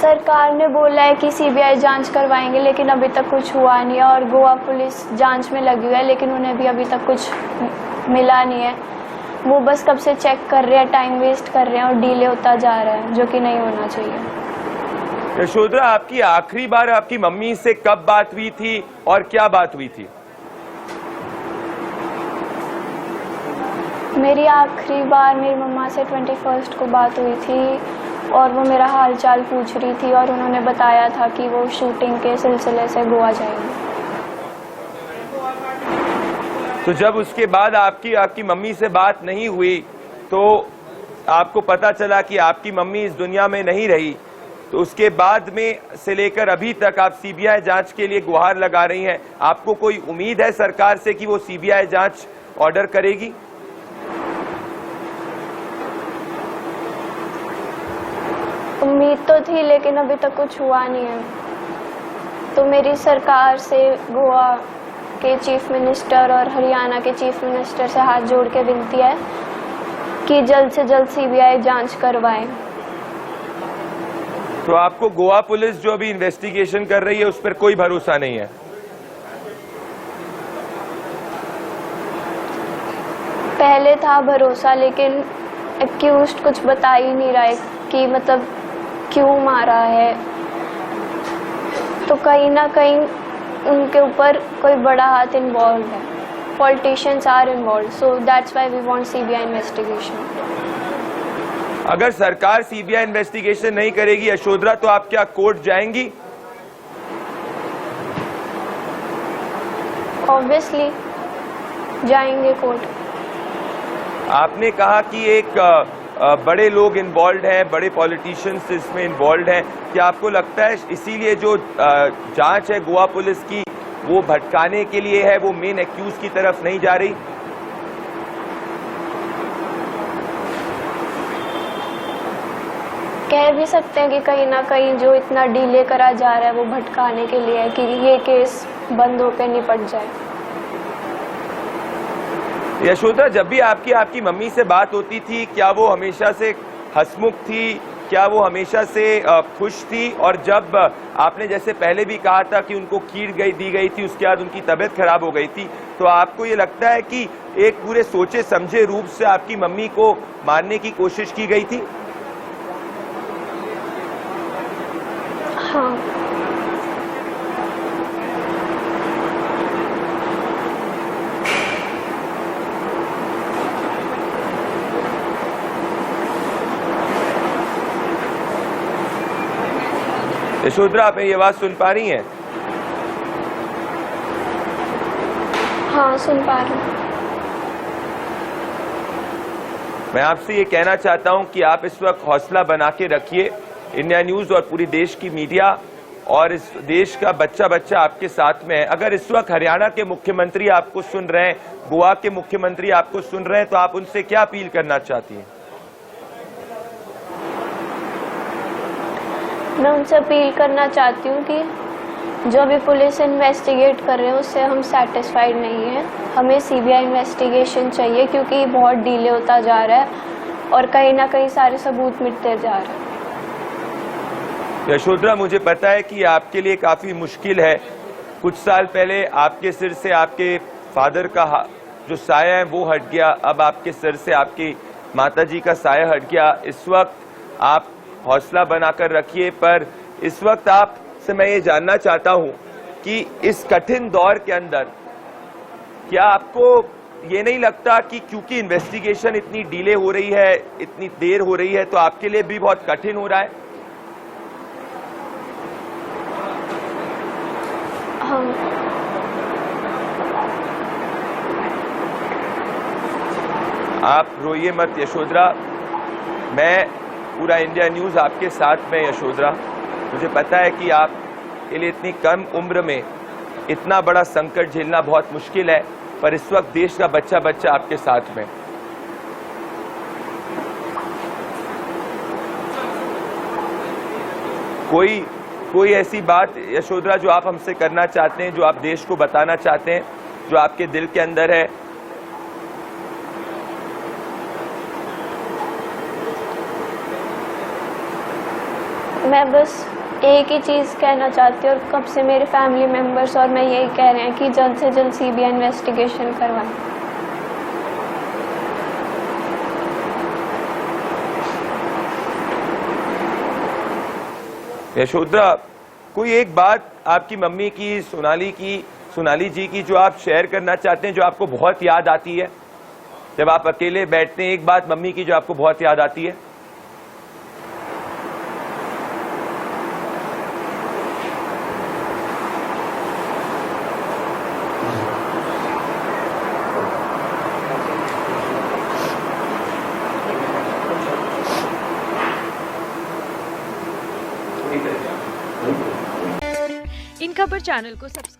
सरकार ने बोला है कि सीबीआई जांच करवाएंगे, लेकिन अभी तक कुछ हुआ नहीं है। और गोवा पुलिस जांच में लगी हुई है, लेकिन उन्हें भी अभी तक कुछ मिला नहीं है। वो बस कब से चेक कर रहे हैं, टाइम वेस्ट कर रहे हैं और डिले होता जा रहा है, जो कि नहीं होना चाहिए। यशोधरा, आपकी आखिरी बार आपकी मम्मी से कब बात हुई थी और क्या बात हुई थी? मेरी आखिरी बार मेरी मम्मा से 21 को बात हुई थी और वो मेरा हाल चाल पूछ रही थी और उन्होंने बताया था कि वो शूटिंग के सिलसिले से गोवा जाएंगे। तो जब उसके बाद आपकी मम्मी से बात नहीं हुई तो आपको पता चला कि आपकी मम्मी इस दुनिया में नहीं रही, तो उसके बाद में से लेकर अभी तक आप सीबीआई जांच के लिए गुहार लगा रही हैं। आपको कोई उम्मीद है सरकार से कि वो सीबीआई जांच ऑर्डर करेगी? उम्मीद तो थी, लेकिन अभी तक कुछ हुआ नहीं है। तो मेरी सरकार से गोवा के चीफ मिनिस्टर और हरियाणा के चीफ मिनिस्टर से हाथ जोड़ के विनती है कि जल्द से जल्द सीबीआई जांच करवाए। तो आपको गोवा पुलिस जो अभी इन्वेस्टिगेशन कर रही है उस पर कोई भरोसा नहीं है? पहले था भरोसा, लेकिन एक्यूज्ड कुछ बता ही नहीं रहा है कि मतलब क्यों मारा है। तो कहीं ना कहीं उनके ऊपर कोई बड़ा हाथ इन्वॉल्व है। Politicians are involve, so that's why we want CBI investigation. अगर सरकार सीबीआई इन्वेस्टिगेशन नहीं करेगी यशोधरा, तो आप क्या कोर्ट जाएंगी? ऑब्वियसली जाएंगे कोर्ट। आपने कहा कि एक बड़े लोग इन्वॉल्व हैं, बड़े पॉलिटिशियंस इसमें इन्वॉल्व हैं। क्या आपको लगता है इसीलिए जो जांच है गोवा पुलिस की वो भटकाने के लिए है, वो मेन एक्यूज की तरफ नहीं जा रही? कह भी सकते हैं कि कहीं ना कहीं जो इतना डिले करा जा रहा है वो भटकाने के लिए है कि ये केस बंद होकर निपट जाए। यशोधरा, जब भी आपकी मम्मी से बात होती थी, क्या वो हमेशा से हंसमुख थी? क्या वो हमेशा से खुश थी? और जब आपने जैसे पहले भी कहा था कि उनको खीर दी गई थी, उसके बाद उनकी तबीयत खराब हो गई थी, तो आपको ये लगता है कि एक पूरे सोचे समझे रूप से आपकी मम्मी को मारने की कोशिश की गई थी? हाँ। यशोधरा, आप ये बात सुन पा रही हैं? हाँ, सुन पा रही हूँ। मैं आपसे ये कहना चाहता हूं कि आप इस वक्त हौसला बना के रखिए। इंडिया न्यूज और पूरी देश की मीडिया और इस देश का बच्चा बच्चा आपके साथ में है। अगर इस वक्त हरियाणा के मुख्यमंत्री आपको सुन रहे हैं, गोवा के मुख्यमंत्री आपको सुन रहे हैं, तो आप उनसे क्या अपील करना चाहती हैं? मैं उनसे अपील करना चाहती हूँ कि जो भी पुलिस इन्वेस्टिगेट कर रहे हैं उससे हम सेटिस्फाइड नहीं है। हमें सीबीआई इन्वेस्टिगेशन चाहिए, क्योंकि बहुत डिले होता जा रहा है और कहीं ना कहीं सारे सबूत मिटते जा रहे हैं। यशोधरा, मुझे पता है कि आपके लिए काफी मुश्किल है। कुछ साल पहले आपके सिर से आपके फादर का जो साया है वो हट गया, अब आपके सिर से आपकी माताजी का साया हट गया। इस वक्त आप हौसला बनाकर रखिए, पर इस वक्त आपसे मैं ये जानना चाहता हूं कि इस कठिन दौर के अंदर क्या आपको ये नहीं लगता कि क्योंकि इन्वेस्टिगेशन इतनी डिले हो रही है, इतनी देर हो रही है, तो आपके लिए भी बहुत कठिन हो रहा है? हाँ। आप रोइए मत यशोधरा, मैं पूरा इंडिया न्यूज आपके साथ में। यशोधरा, मुझे पता है कि आप के लिए इतनी कम उम्र में इतना बड़ा संकट झेलना बहुत मुश्किल है, पर इस वक्त देश का बच्चा बच्चा आपके साथ में। कोई ऐसी बात यशोधरा जो आप हमसे करना चाहते हैं, जो आप देश को बताना चाहते हैं, जो आपके दिल के अंदर है? मैं बस एक ही चीज़ कहना चाहती हूँ और कब से मेरे फैमिली मेम्बर्स और मैं यही कह रहे हैं कि जल्द से जल्द CBI इन्वेस्टिगेशन करवाएं। यशोधरा, कोई एक बात आपकी मम्मी की, सोनाली जी की जो आप शेयर करना चाहते हैं, जो आपको बहुत याद आती है जब आप अकेले बैठते हैं? एक बात मम्मी की जो आपको बहुत याद आती है? इन खबर चैनल को सब्सक्राइब